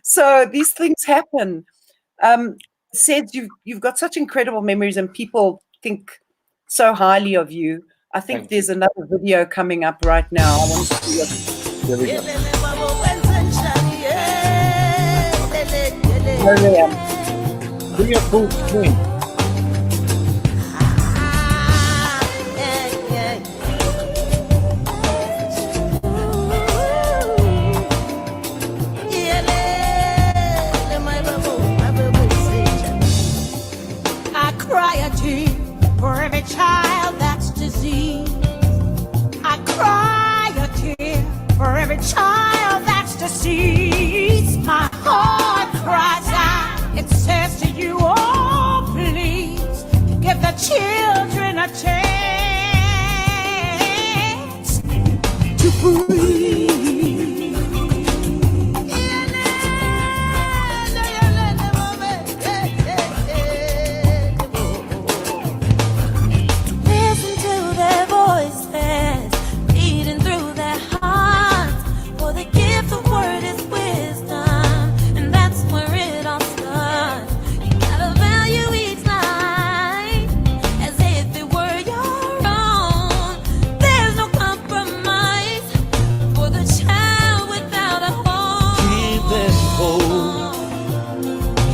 So these things happen. Ced, you've got such incredible memories, and people think so highly of you. I think there's another video coming up right now. I want to see it. Here we go. Be a full screen. For every child that's diseased, I cry a tear. For every child that's deceased, my heart cries out. It says to you, oh, please give the children a chance to breathe.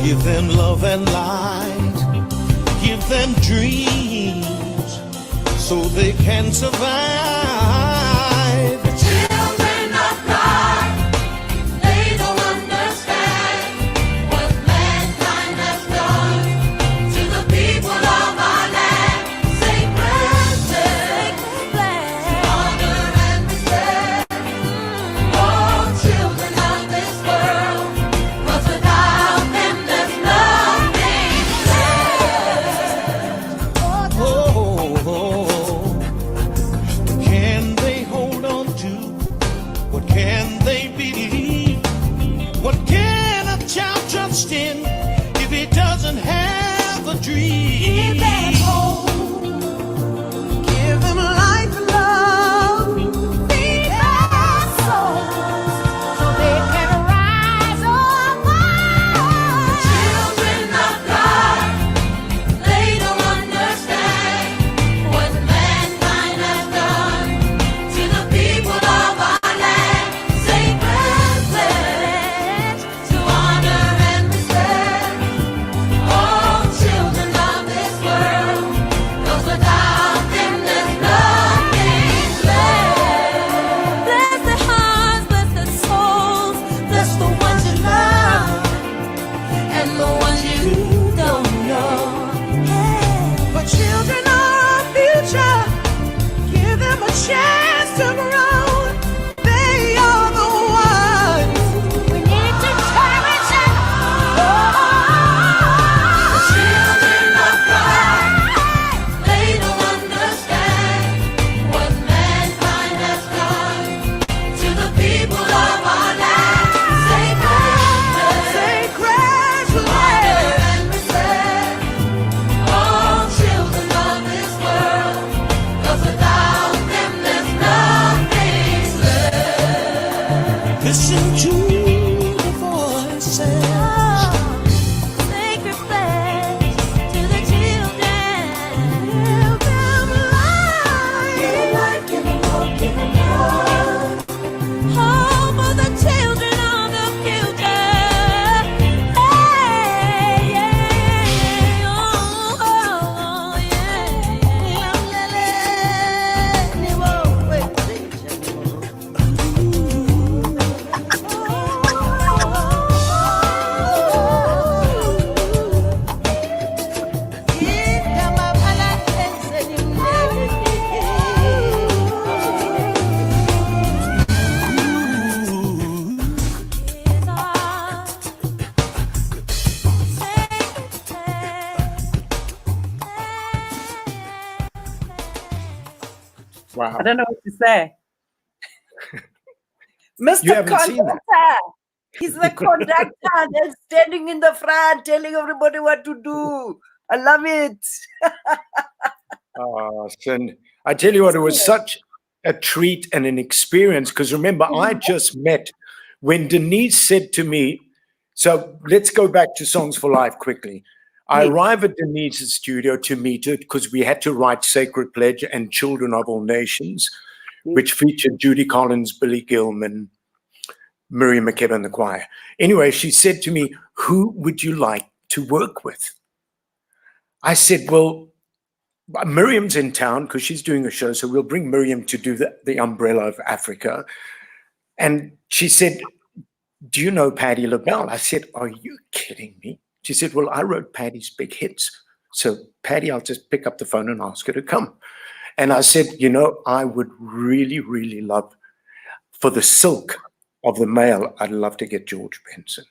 Give them love and light, give them dreams so they can survive. The children of God, they don't understand what mankind has done to the people of our land. Sacred flag, honor and respect, all children of this world, 'cause without them there's nothing left. Can they hold on to? What can they believe? What can a child trust in if he doesn't have a dream? Give them hope, give them life and love, feed their souls so they can rise up. Children of God, they don't understand what mankind has done to the people of our land. Sacred pledge to honor and respect all children of this world, 'cause without them there's nothing left. Bless their hearts, bless their souls, bless the ones you love and the ones you don't know. But children are our future. Give them a chance to grow. They are the ones we need to cherish and hold. Children of God, they don't understand what mankind has done to the people of our land. Sacred honor and respect all children of this world, 'cause without them there's Wow. I don't know what to say. You Mr. haven't seen that. Conductor. He's the conductor that's standing in the front telling everybody what to do. I love it. Sin. I tell you what, it was such a treat and an experience, because remember, I just met when Denise said to me, so let's go back to Songs for Life quickly. I Yes. arrived at Denise's studio to meet her because we had to write Sacred Pledge and Children of All Nations, which featured Judy Collins, Billy Gilman, Miriam Makeba and the choir. Anyway, she said to me, who would you like to work with? I said, well, Miriam's in town because she's doing a show, so we'll bring Miriam to do the Umbrella of Africa. And she said, do you know Patti LaBelle? I said, are you kidding me? She said, well, I wrote Patty's big hits. So Patti, I'll just pick up the phone and ask her to come. And I said, you know, I would really, really love, for the silk of the male, I'd love to get George Benson.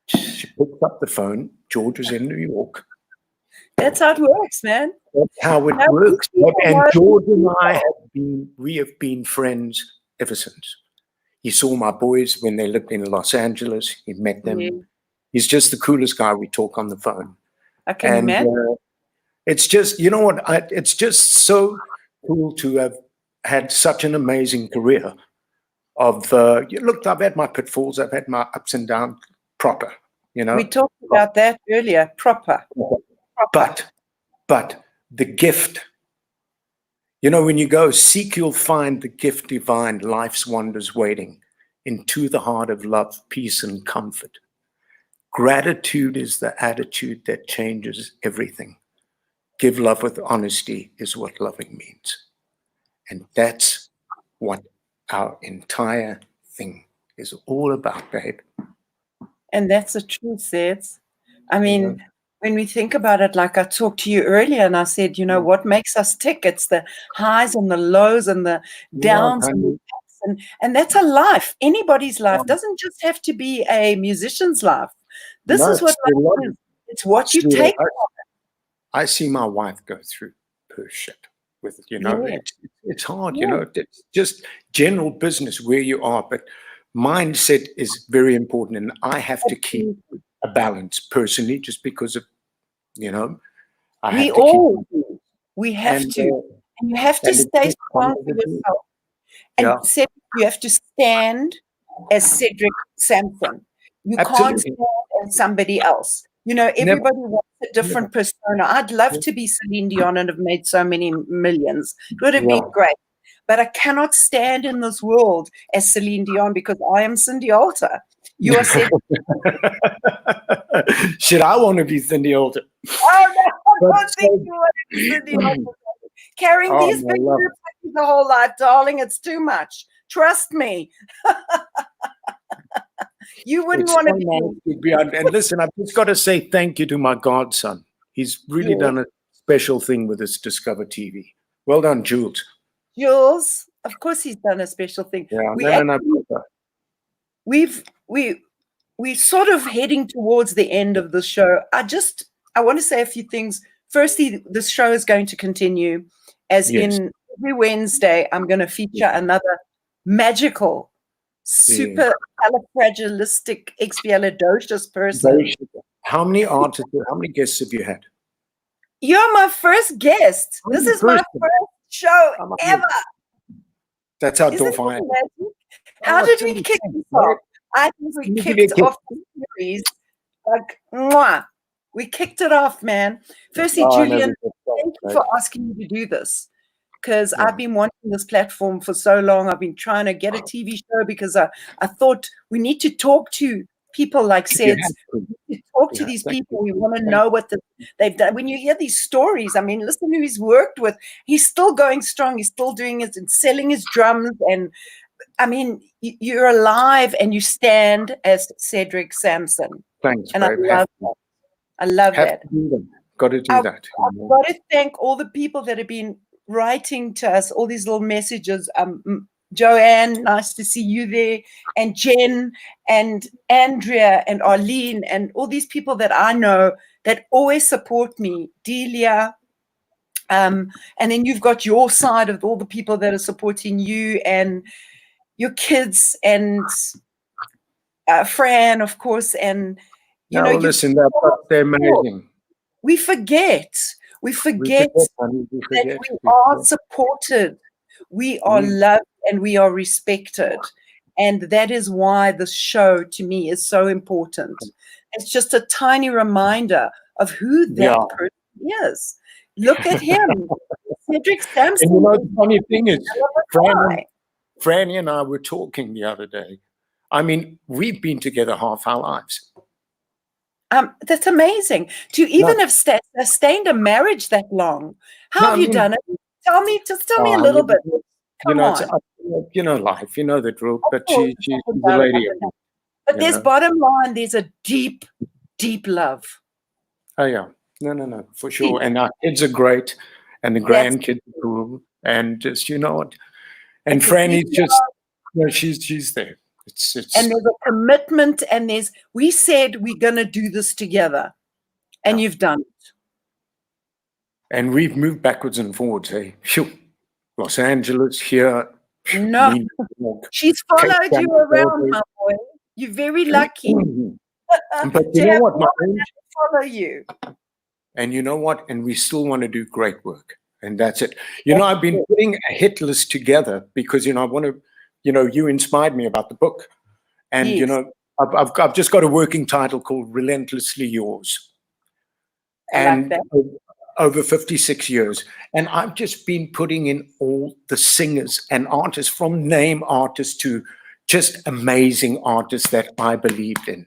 She picked up the phone. George was in New York. That's how it works, man. That's how it Now, works. people And know George and people. I we have been friends ever since. He saw my boys when they lived in Los Angeles. He met them. Yeah. He's just the coolest guy. We talk on the phone. I can And imagine. it's just, you know what? It's just so cool to have had such an amazing career. Look, I've had my pitfalls. I've had my ups and downs proper, you know. We talked about that earlier, proper. But the gift, you know, when you go seek, you'll find the gift divine, life's wonders waiting into the heart of love, peace, and comfort. Gratitude is the attitude that changes everything. Give love with honesty is what loving means. And that's what our entire thing is all about, babe. And that's the truth, Seth. I mean, when we think about it, like I talked to you earlier and I said, you know, what makes us tick? It's the highs and the lows and the downs and the ups. And that's a life. Anybody's life doesn't just have to be a musician's life. This is what life is. It's what you take from it. I see my wife go through her shit with, you know, it's hard, you know, it's just general business where you are, but mindset is very important, and I have to keep a balance personally, just because of, you know, We all do. We have And, to. And you have to and it's stay just strong one for of the things. yourself. And Cedric, you have to stand as Cedric Samson. You can't Absolutely. stand as somebody else. You know, everybody wants a different persona. I'd love to be Celine Dion and have made so many millions. It would have been great. But I cannot stand in this world as Celine Dion because I am Cindy Alter. You are Cedric. Shit, I want to be Cindy Alter. Oh, no, I But don't think you want to be Cindy Alter. Carrying these my big love. groups the whole life, darling, it's too much. Trust me. You wouldn't It's want to so be. nice to be on. And listen, I've just got to say thank you to my godson. He's really done a special thing with this Discover TV. Well done, Jules. Jules, of course he's done a special thing. Yeah, We're sort of heading towards the end of the show. I want to say a few things. Firstly, this show is going to continue, as in every Wednesday, I'm going to feature another magical, super califragilistic, expialidocious person. How many artists, how many guests have you had? You're my first guest. This is my first show ever. That's how Isn't Dolphin. it magic? How did we kick this off? I think we kicked off the series like mwah. We kicked it off, man. Firstly, Julian, thank you for asking me to do this, because I've been wanting this platform for so long. I've been trying to get a TV show because I thought we need to talk to people like Ceds. We need to talk to these people. We want to know what they've done. When you hear these stories, I mean, listen who he's worked with. He's still going strong. He's still doing it and selling his drums. And I mean, you're alive and you stand as Cedric Samson. Thanks, and babe. I love that. I love that. Got to do that. I've got to thank all the people that have been writing to us, all these little messages. Joanne, nice to see you there, and Jen and Andrea and Arlene and all these people that I know that always support me. Delia, And then you've got your side of all the people that are supporting you and your kids and Fran, of course. And, you know, listen, they're amazing. we forget honey, we that forget. we are supported, we are loved, and we are respected. And that is why this show to me is so important. It's just a tiny reminder of who that person is. Look at him, Cedric Samson. And you know, the funny thing is, Franny and I were talking the other day. I mean, we've been together half our lives. That's amazing. To even have sustained a marriage that long. How have you done it? Tell me a little bit. Come on. You know life, you know the drill, but she's a lady. But there's bottom line, there's a deep, deep love. Oh yeah, no, for sure. And our kids are great, and the grandkids are cool, and just you know what, and Franny's just, you know, she's there. It's and there's a commitment, and we said we're gonna do this together, and you've done it. And we've moved backwards and forwards. Hey, Los Angeles here. No, she's followed you around, my boy. You're very lucky. But you know what, my friend? Follow you. And you know what? And we still want to do great work. And that's it. You know, I've been putting a hit list together because, you know, I want to, you know, you inspired me about the book. And, you know, I've just got a working title called Relentlessly Yours. And over 56 years. And I've just been putting in all the singers and artists, from name artists to just amazing artists that I believed in.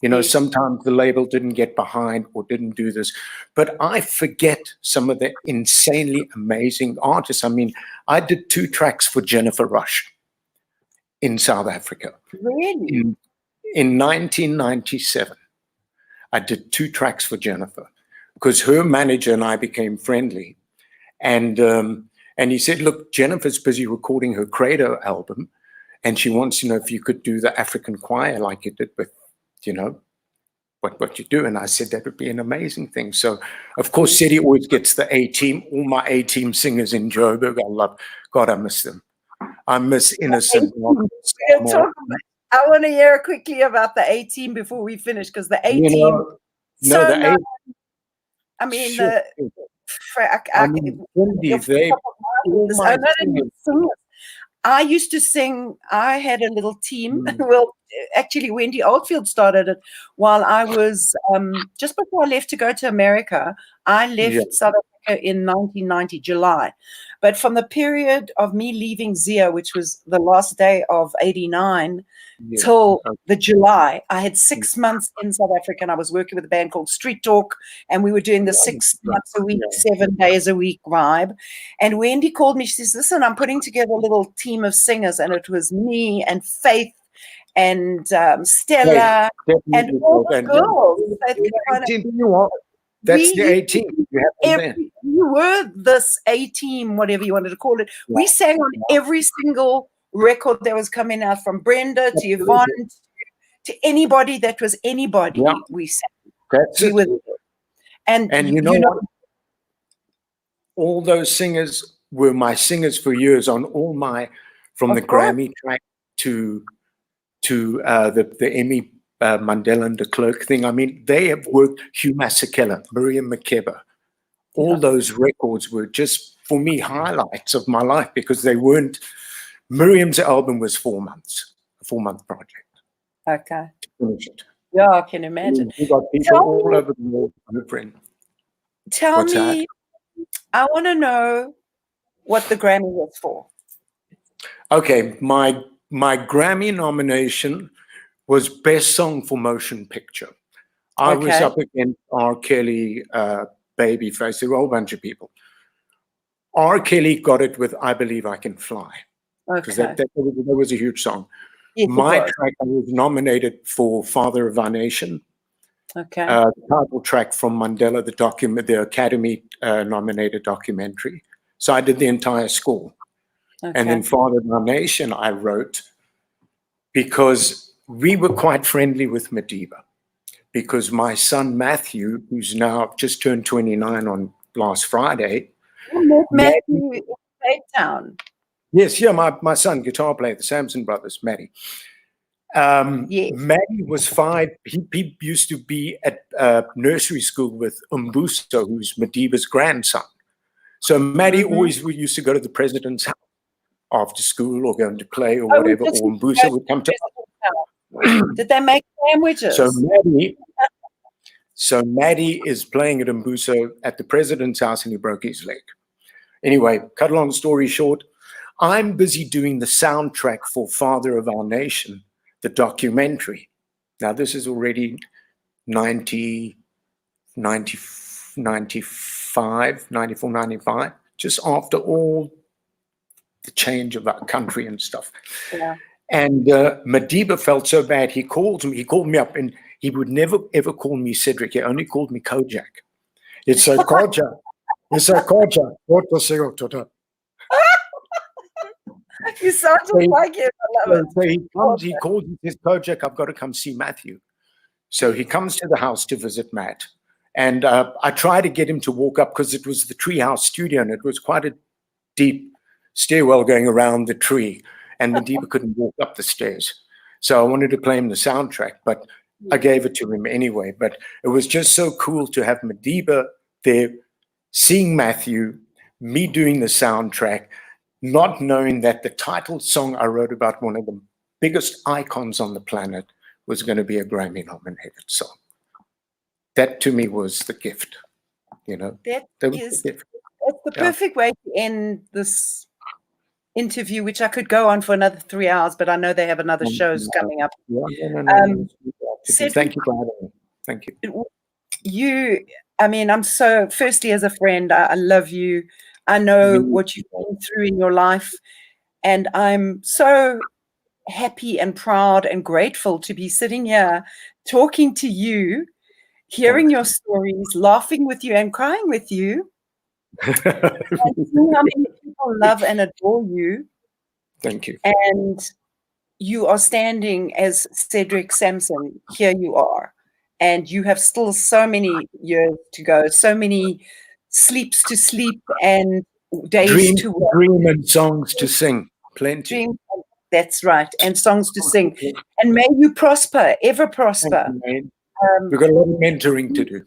You know, sometimes the label didn't get behind or didn't do this, but I forget some of the insanely amazing artists. I mean, I did 2 tracks for Jennifer Rush in South Africa. Really? In 1997, I did 2 tracks for Jennifer because her manager and I became friendly. And he said, look, Jennifer's busy recording her Credo album, and she wants to know if you could do the African choir like you did with, you know, what you do. And I said, that would be an amazing thing. So, of course, Ceddy always gets the A-team, all my A-team singers in Joburg. God, I miss them. I miss Innocent. I want to hear quickly about the A-team before we finish, because the A-team. You know, I mean, I used to sing. I had a little team. Well, actually, Wendy Oldfield started it while I was just before I left to go to America. I left South Africa in 1990, July. But from the period of me leaving Zia, which was the last day of 89, till the July, I had 6 months in South Africa, and I was working with a band called Street Talk, and we were doing the 6 months a week, 7 days a week vibe. And Wendy called me. She says, listen, I'm putting together a little team of singers, and it was me and Faith and Stella and all the girls. That's the A-team. You were this A-team, whatever you wanted to call it. We sang on every single record that was coming out, from Brenda to Yvonne to anybody that was anybody. We sang. That's it. And you know what? All those singers were my singers for years on all my, from the Grammy track to the Emmy Mandela and de Klerk thing. I mean, they have worked, Hugh Masekela, Miriam Makeba. All those records were just, for me, highlights of my life, because they weren't, Miriam's album was 4 months, a 4-month project. Okay. To finish it. Yeah, I can imagine. We got people all over the world, my friend. Tell me, I want to know what the Grammy was for. Okay, my Grammy nomination was Best Song for Motion Picture. I was up against R. Kelly, Babyface, there were a whole bunch of people. R. Kelly got it with I Believe I Can Fly, because that was a huge song. Yes, my track, I was nominated for Father of Our Nation. Okay. The title track from Mandela, the Academy nominated documentary. So I did the entire score. Okay. And then Father of Our Nation I wrote because we were quite friendly with Madiba, because my son Matthew, who's now just turned 29 on last Friday, Matthew in Cape Town. Yes, yeah, my son, guitar player, the Samson brothers, Matty. Yes. Matty was 5. He used to be at nursery school with Umbuso, who's Madiba's grandson. So Matty always used to go to the president's house after school or going to play or whatever, or Umbuso would come to. Did they make sandwiches? So Maddie is playing at Umbuso at the president's house and he broke his leg. Anyway, cut a long story short, I'm busy doing the soundtrack for Father of Our Nation, the documentary. Now, this is already 94, 95, just after all the change of our country and stuff. Yeah. And Madiba felt so bad, he called me up, and he would never, ever call me Cedric. He only called me Kojak. It's a Kojak. It's a Kojak. What was it? You sound just like him. I love it. So he called, he says, Kojak, I've got to come see Matthew. So he comes to the house to visit Matt. And I tried to get him to walk up because it was the treehouse studio and it was quite a deep stairwell going around the tree. And Madiba couldn't walk up the stairs. So I wanted to play him the soundtrack, but I gave it to him anyway. But it was just so cool to have Madiba there, seeing Matthew, me doing the soundtrack, not knowing that the title song I wrote about one of the biggest icons on the planet was going to be a Grammy-nominated song. That to me was the gift, you know. That was is the gift. that's the perfect way to end this interview, which I could go on for another 3 hours, but I know they have another shows coming up. No. Cedric, Thank you for having me. Thank you. I mean, I'm so, firstly, as a friend, I love you. I know what you've been through in your life, and I'm so happy and proud and grateful to be sitting here talking to you, hearing your stories, laughing with you and crying with you. And seeing how many people love and adore you. Thank you. And you are standing as Cedric Samson. Here you are. And you have still so many years to go, so many sleeps to sleep and days to work. Dream and songs to sing. Plenty. That's right. And songs to sing. And may you prosper, ever prosper. We've got a lot of mentoring to do.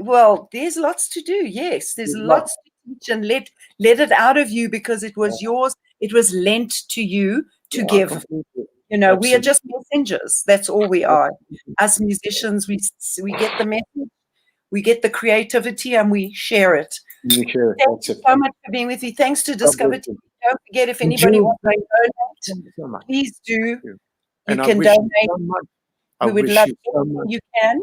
Well, there's lots to do. Yes, there's lots to teach, and let it out of you because it was yours. It was lent to you to give. Completely. You know, Absolutely. we are just messengers. That's all we are. Us musicians, we get the message, we get the creativity, and we share it. You share it. Thank you so much for being with me. Thanks to DiscovrTV. Don't forget, if anybody wants to donate, please do. You can donate. We would love anything you can.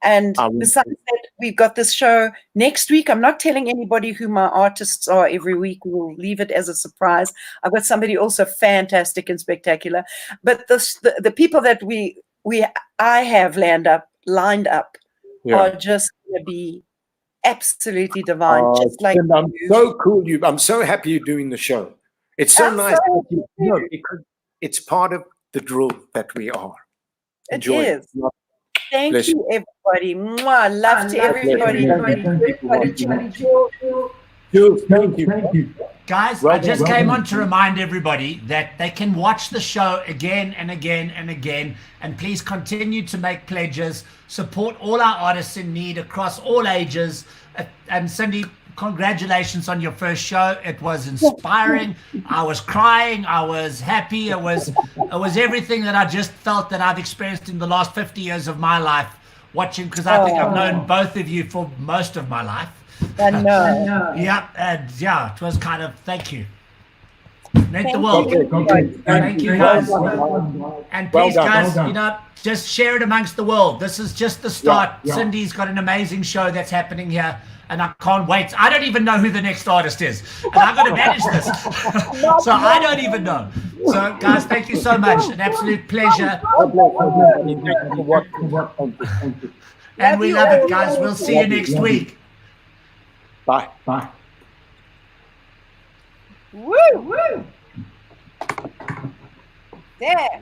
And besides that, we've got this show next week. I'm not telling anybody who my artists are every week. We'll leave it as a surprise. I've got somebody also fantastic and spectacular. But the people that I have lined up are just going to be absolutely divine. Just like I'm so cool. I'm so happy you're doing the show. It's so nice because it's part of the drill that we are. Enjoy it is. Thank you, everybody. Mwah. Love to everybody. Thank you. Guys, I just came on to remind everybody that they can watch the show again and again and again. And please continue to make pledges. Support all our artists in need across all ages. And Cindy, congratulations on your first show. It was inspiring. I was crying. I was happy. It was everything that I just felt that I've experienced in the last 50 years of my life watching, because I think I've known both of you for most of my life. I know. It was kind of, thank you. Meant the world. Thank you, guys. And please, guys, just share it amongst the world. This is just the start. Cindy's got an amazing show that's happening here, and I can't wait. I don't even know who the next artist is, and I've got to manage this. So I don't even know. So, guys, thank you so much. An absolute pleasure. And we love it, guys. We'll see you next week. Bye. Woo! There.